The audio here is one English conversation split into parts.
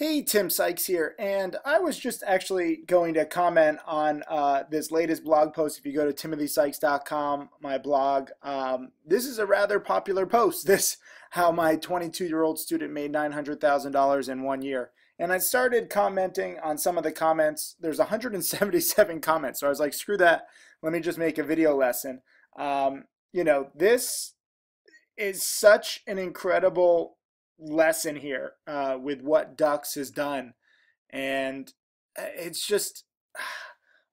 Hey, Tim Sykes here, and I was just actually going to comment on this latest blog post. If you go to timothysykes.com, my blog, this is a rather popular post. This, how my 22-year-old student made $900,000 in 1 year. And I started commenting on some of the comments. There's 177 comments, so I was like, screw that. Let me just make a video lesson. This is such an incredible lesson here with what Ducks has done. And it's just,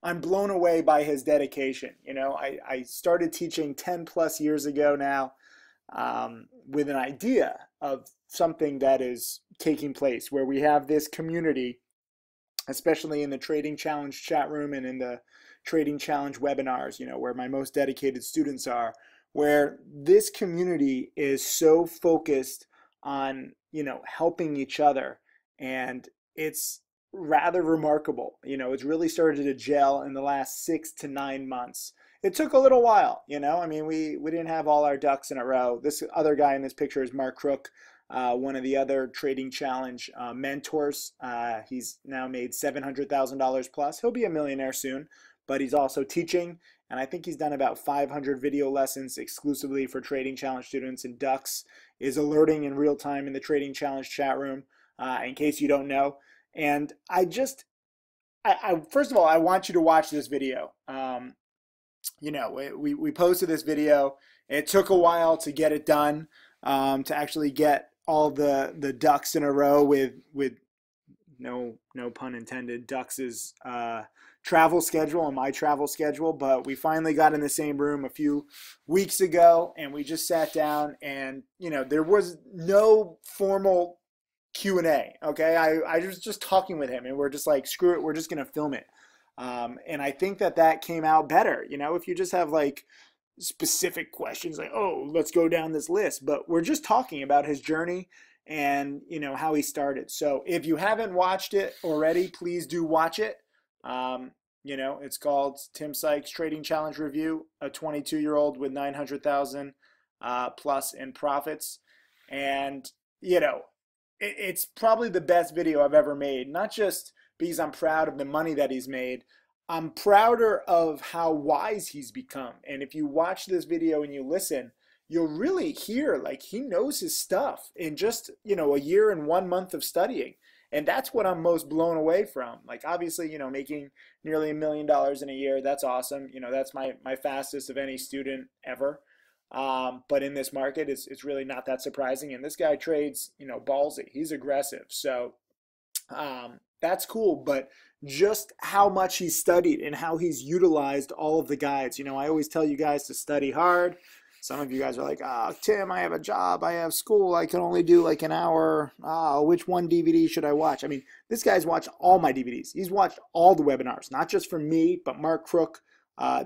I'm blown away by his dedication. I started teaching 10 plus years ago now with an idea of something that is taking place where we have this community, especially in the Trading Challenge chat room and in the Trading Challenge webinars, where my most dedicated students are, where this community is so focused on, helping each other. And it's rather remarkable. It's really started to gel in the last 6 to 9 months. It took a little while, I mean, we didn't have all our ducks in a row. This other guy in this picture is Mark Crook, one of the other Trading Challenge mentors. He's now made $700,000 plus. He'll be a millionaire soon, but he's also teaching. And I think he's done about 500 video lessons exclusively for Trading Challenge students. And Ducks is alerting in real time in the Trading Challenge chat room, in case you don't know. And first of all, I want you to watch this video. We posted this video. It took a while to get it done, to actually get all the ducks in a row with no pun intended, Ducks's travel schedule and my travel schedule. But we finally got in the same room a few weeks ago, and we just sat down, and there was no formal Q&A. Okay, I was just talking with him, and we're just like, screw it, we're just gonna film it. And I think that came out better. If you just have like specific questions, like, oh, let's go down this list, but we're just talking about his journey and how he started. So if you haven't watched it already, please do watch it. It's called Tim Sykes Trading Challenge Review, a 22-year-old with 900,000 plus in profits. And it's probably the best video I've ever made, not just because I'm proud of the money that he's made. I'm prouder of how wise he's become. And if you watch this video and you listen, you'll really hear like he knows his stuff in just, a year and 1 month of studying. And that's what I'm most blown away from. Like, obviously, making nearly $1 million in a year, that's awesome. That's my fastest of any student ever. But in this market, it's really not that surprising. And this guy trades, ballsy. He's aggressive. So that's cool. But just how much he's studied and how he's utilized all of the guides. I always tell you guys to study hard. Some of you guys are like, Tim, I have a job, I have school, I can only do like an hour. Which one DVD should I watch? I mean, this guy's watched all my DVDs. He's watched all the webinars, not just from me, but Mark Crook,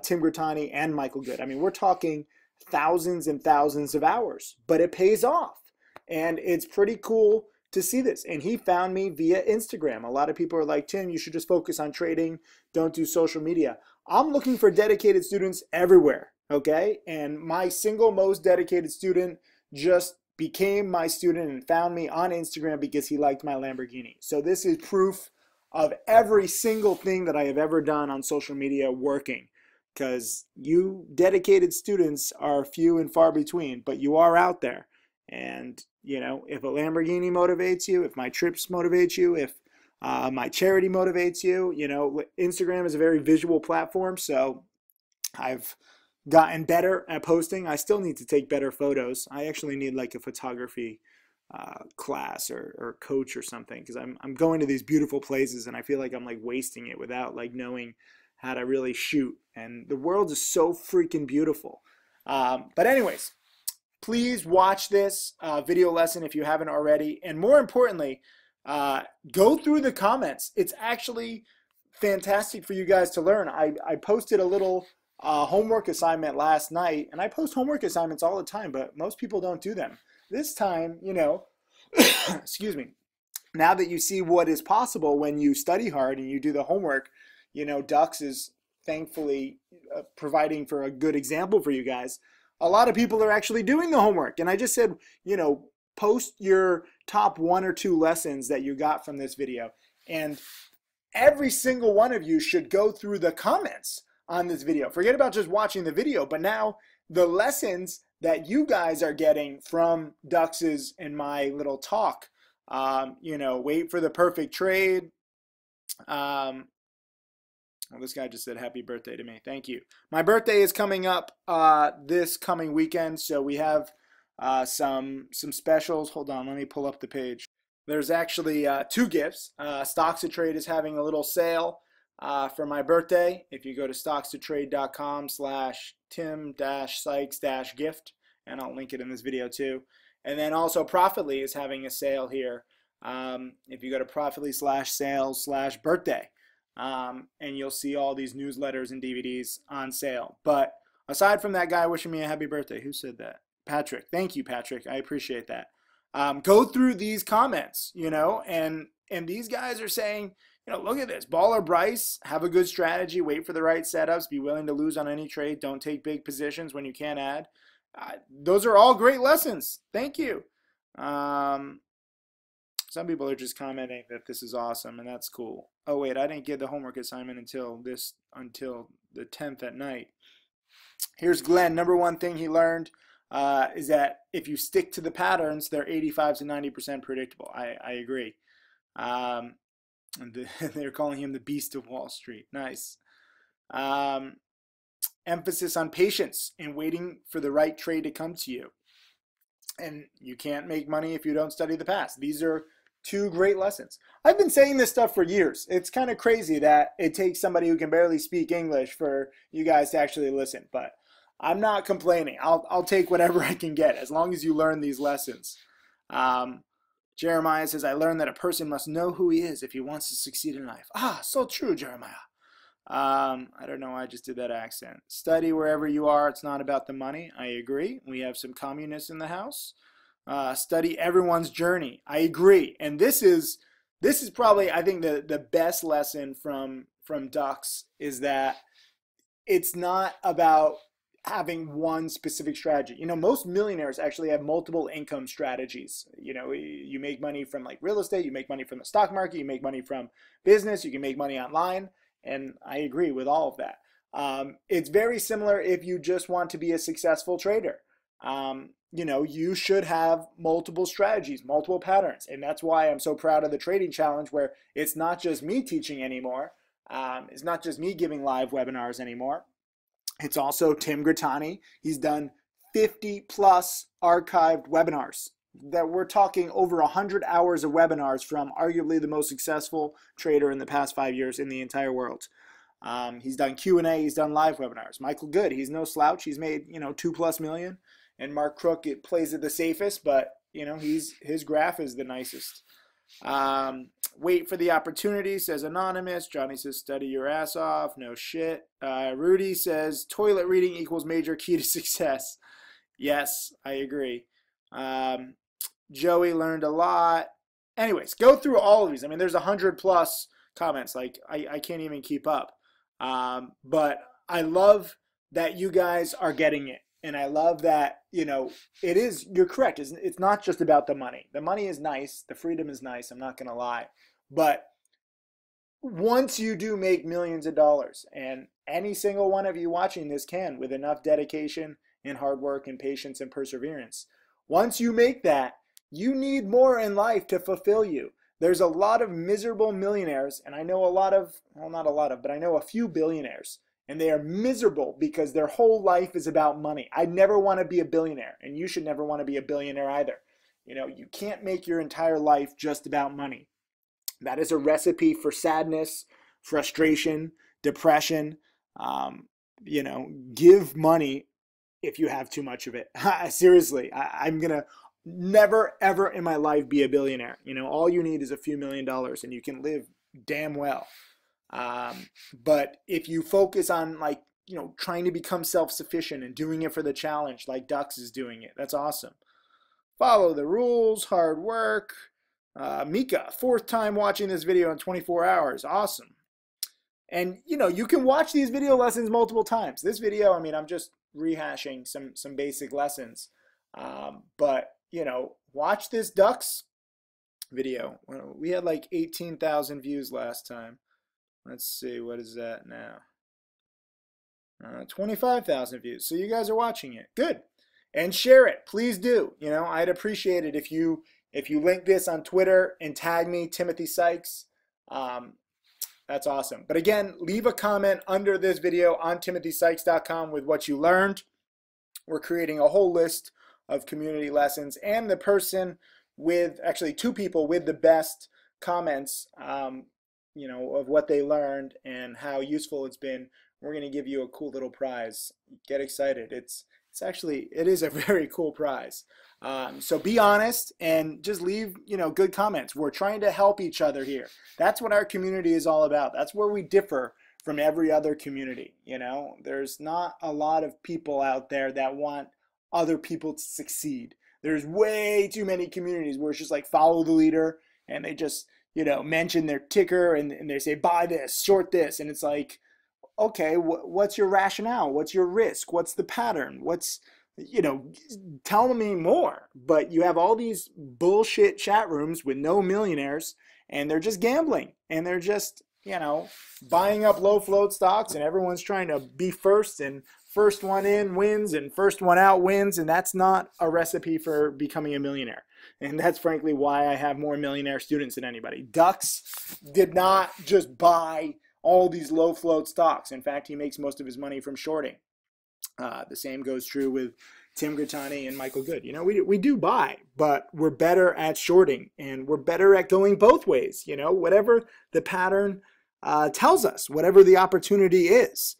Tim Grittani, and Michael Good. I mean, we're talking thousands and thousands of hours, but it pays off. And it's pretty cool to see this. And he found me via Instagram. A lot of people are like, Tim, you should just focus on trading. Don't do social media. I'm looking for dedicated students everywhere. Okay, and my single most dedicated student just became my student and found me on Instagram because he liked my Lamborghini. So this is proof of every single thing that I have ever done on social media working, because you dedicated students are few and far between, but you are out there. And if a Lamborghini motivates you, if my trips motivate you, if my charity motivates you, Instagram is a very visual platform, so I've gotten better at posting. I still need to take better photos. I actually need like a photography class or coach or something, because I'm going to these beautiful places and I feel like I'm like wasting it without like knowing how to really shoot. And the world is so freaking beautiful. But anyways, please watch this video lesson if you haven't already. And more importantly, go through the comments. It's actually fantastic for you guys to learn. I posted a little homework assignment last night, and I post homework assignments all the time, but most people don't do them. This time, excuse me, now that you see what is possible when you study hard and you do the homework, Ducks is thankfully providing for a good example for you guys. A lot of people are actually doing the homework, and I just said, post your top 1 or 2 lessons that you got from this video. And every single one of you should go through the comments on this video. Forget about just watching the video, but now the lessons that you guys are getting from Dux's and my little talk. You know, wait for the perfect trade. Well, this guy just said happy birthday to me. Thank you. My birthday is coming up this coming weekend, so we have some specials. Hold on, let me pull up the page. There's actually 2 gifts. Stocks to Trade is having a little sale for my birthday. If you go to stockstotrade.com/Tim-Sykes-gift, and I'll link it in this video too. And then also Profitly is having a sale here. If you go to Profitly/sales/birthday, and you'll see all these newsletters and DVDs on sale. But aside from that guy wishing me a happy birthday, who said that? Patrick. Thank you, Patrick. I appreciate that. Go through these comments, you know, and these guys are saying, you know, look at this. Baller Bryce, have a good strategy, wait for the right setups, be willing to lose on any trade, don't take big positions when you can't add. Those are all great lessons. Thank you. Some people are just commenting that this is awesome, and that's cool. Oh, wait, I didn't get the homework assignment until the 10th at night. Here's Glenn. Number 1 thing he learned is that if you stick to the patterns, they're 85 to 90% predictable. I agree. They're calling him the Beast of Wall Street. Nice. Emphasis on patience and waiting for the right trade to come to you. And you can't make money if you don't study the past. These are 2 great lessons. I've been saying this stuff for years. It's kind of crazy that it takes somebody who can barely speak English for you guys to actually listen. But I'm not complaining. I'll take whatever I can get as long as you learn these lessons. Jeremiah says, I learned that a person must know who he is if he wants to succeed in life. Ah, so true, Jeremiah. I don't know why I just did that accent. Study wherever you are. It's not about the money. I agree. We have some communists in the house. Study everyone's journey. I agree. And this is probably, I think, the best lesson from Dux is that it's not about having one specific strategy. You know, most millionaires actually have multiple income strategies. You know, you make money from like real estate, you make money from the stock market, you make money from business, you can make money online. And I agree with all of that. It's very similar if you just want to be a successful trader. You know, you should have multiple strategies, multiple patterns. And that's why I'm so proud of the trading challenge, where it's not just me teaching anymore. It's not just me giving live webinars anymore. It's also Tim Grattani. He's done 50 plus archived webinars. That we're talking over 100 hours of webinars from arguably the most successful trader in the past 5 years in the entire world. He's done Q&A, he's done live webinars. Michael Good, he's no slouch. He's made, you know, $2+ million. And Mark Crook, it plays it the safest, but you know, his graph is the nicest. Wait for the opportunity, says Anonymous. Johnny says study your ass off. No shit. Rudy says toilet reading equals major key to success. Yes, I agree. Joey learned a lot. Anyways, go through all of these. I mean, there's 100+ comments. Like, I can't even keep up. But I love that you guys are getting it. And I love that, you know, you're correct. It's not just about the money. The money is nice. The freedom is nice. I'm not going to lie. But once you do make millions of dollars, and any single one of you watching this can, with enough dedication and hard work and patience and perseverance, once you make that, you need more in life to fulfill you. There's a lot of miserable millionaires, and I know a lot of, well, not a lot of, but I know a few billionaires, and they are miserable because their whole life is about money. I never want to be a billionaire, and you should never want to be a billionaire either. You know, you can't make your entire life just about money. That is a recipe for sadness, frustration, depression. You know, give money if you have too much of it. Seriously, I'm going to never, ever in my life be a billionaire. You know, all you need is a few $1,000,000 and you can live damn well. But if you focus on, like, you know, trying to become self-sufficient and doing it for the challenge, like Dux is doing it, that's awesome. Follow the rules, hard work. Mika, 4th time watching this video in 24 hours. Awesome. And, you know, you can watch these video lessons multiple times. This video, I mean, I'm just rehashing some basic lessons. But, you know, watch this ducks video. We had like 18,000 views last time. Let's see, what is that now? 25,000 views. So you guys are watching it. Good. And share it. Please do. You know, I'd appreciate it if you link this on Twitter and tag me, Timothy Sykes. That's awesome. But again, leave a comment under this video on timothysykes.com with what you learned. We're creating a whole list of community lessons, and the person with, actually 2 people with the best comments, you know, of what they learned and how useful it's been, we're going to give you a cool little prize. Get excited. It is a very cool prize. So be honest and just leave, you know, good comments. We're trying to help each other here. That's what our community is all about. That's where we differ from every other community. You know, there's not a lot of people out there that want other people to succeed. There's way too many communities where it's just like follow the leader, and they just, you know, mention their ticker and they say buy this, short this, and it's like, okay, what's your rationale? What's your risk? What's the pattern? What's, you know, tell me more. But you have all these bullshit chat rooms with no millionaires, and they're just gambling, and they're just, you know, buying up low float stocks, and everyone's trying to be first, and first one in wins and first one out wins, and that's not a recipe for becoming a millionaire. And that's frankly why I have more millionaire students than anybody. Ducks did not just buy all these low float stocks. In fact, he makes most of his money from shorting. The same goes true with Tim Grittani and Michael Good. You know, we do buy, but we're better at shorting, and we're better at going both ways. You know, whatever the pattern tells us, whatever the opportunity is.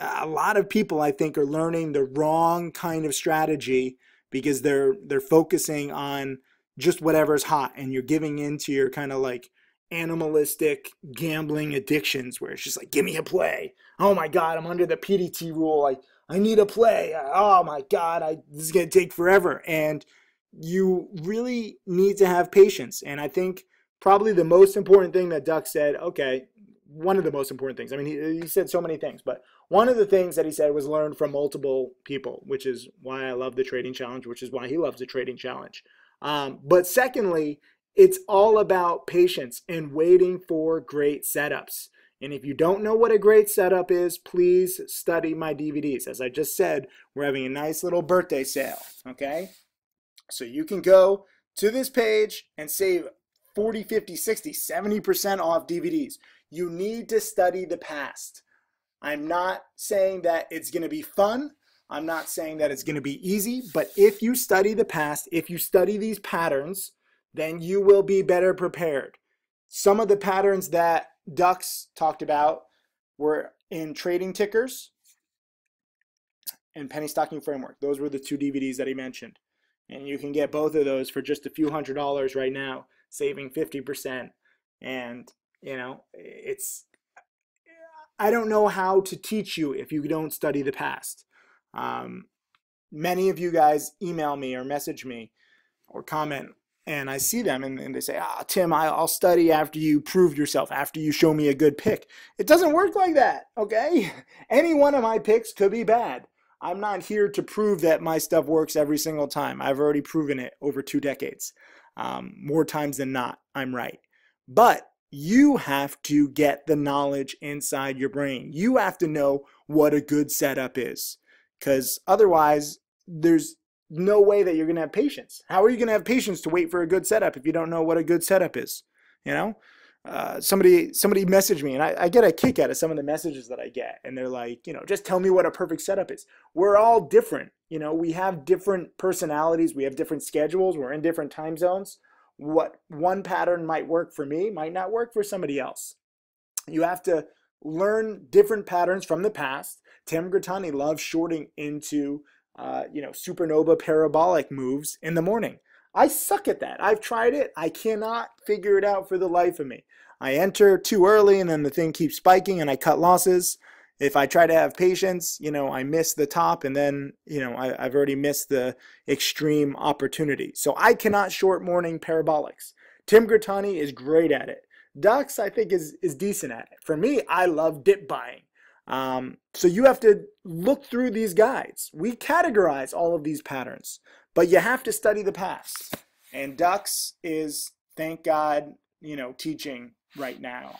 A lot of people, I think, are learning the wrong kind of strategy because they're focusing on just whatever's hot, and you're giving into your kind of like animalistic gambling addictions where it's just like, give me a play. Oh my God, I'm under the PDT rule. I need a play. Oh my God, this is going to take forever. And you really need to have patience. And I think probably the most important thing that Duck said, okay, one of the most important things. I mean, he said so many things, but one of the things that he said was learn from multiple people, which is why I love the trading challenge, which is why he loves the trading challenge. But secondly, it's all about patience and waiting for great setups. And if you don't know what a great setup is, please study my DVDs. As I just said, we're having a nice little birthday sale, okay? So you can go to this page and save 40, 50, 60, 70% off DVDs. You need to study the past. I'm not saying that it's going to be fun. I'm not saying that it's going to be easy. But if you study the past, if you study these patterns, then you will be better prepared. Some of the patterns that Ducks talked about were in Trading Tickers and Penny Stocking Framework. Those were the 2 DVDs that he mentioned. And you can get both of those for just a few $100s right now, saving 50%. And, you know, I don't know how to teach you if you don't study the past. Many of you guys email me or message me or comment, and I see them and they say, Tim, I'll study after you prove yourself, after you show me a good pick. It doesn't work like that, okay? Any one of my picks could be bad. I'm not here to prove that my stuff works every single time. I've already proven it over 2 decades. More times than not, I'm right. But you have to get the knowledge inside your brain. You have to know what a good setup is, because otherwise there's no way that you're going to have patience. How are you going to have patience to wait for a good setup if you don't know what a good setup is? You know, somebody messaged me, and I get a kick out of some of the messages that I get, and they're like, you know, just tell me what a perfect setup is. We're all different. You know, we have different personalities. We have different schedules. We're in different time zones. What one pattern might work for me might not work for somebody else. You have to learn different patterns from the past. Tim Grittani loves shorting into supernova parabolic moves in the morning. I suck at that. I've tried it. I cannot figure it out for the life of me. I enter too early and then the thing keeps spiking and I cut losses. If I try to have patience, you know, I miss the top and then, you know, I've already missed the extreme opportunity. So I cannot short morning parabolics. Tim Grittani is great at it. Ducks, I think, is decent at it. For me, I love dip buying. So you have to look through these guides. We categorize all of these patterns, but you have to study the past. And ducks is, thank God, you know, teaching right now.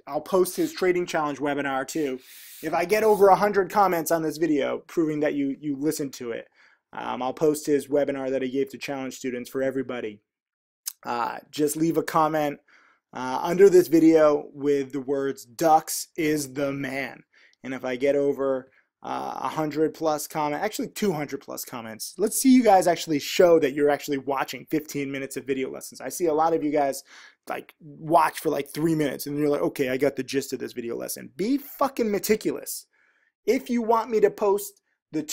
I'll post his trading challenge webinar too. If I get over 100 comments on this video proving that you listened to it, I'll post his webinar that he gave to challenge students for everybody. Just leave a comment under this video with the words "Ducks is the man." And if I get over 100 plus comments, actually 200 plus comments, let's see you guys actually show that you're actually watching 15 minutes of video lessons. I see a lot of you guys like watch for like 3 minutes and you're like, okay, I got the gist of this video lesson. Be fucking meticulous. If you want me to post the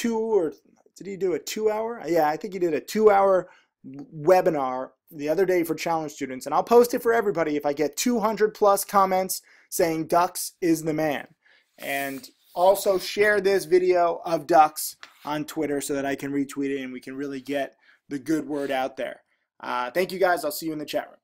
did he do a 2 hour? Yeah, I think he did a 2 hour webinar the other day for challenge students, and I'll post it for everybody if I get 200 plus comments saying ducks is the man. And also share this video of ducks on Twitter so that I can retweet it and we can really get the good word out there. Thank you guys. I'll see you in the chat room.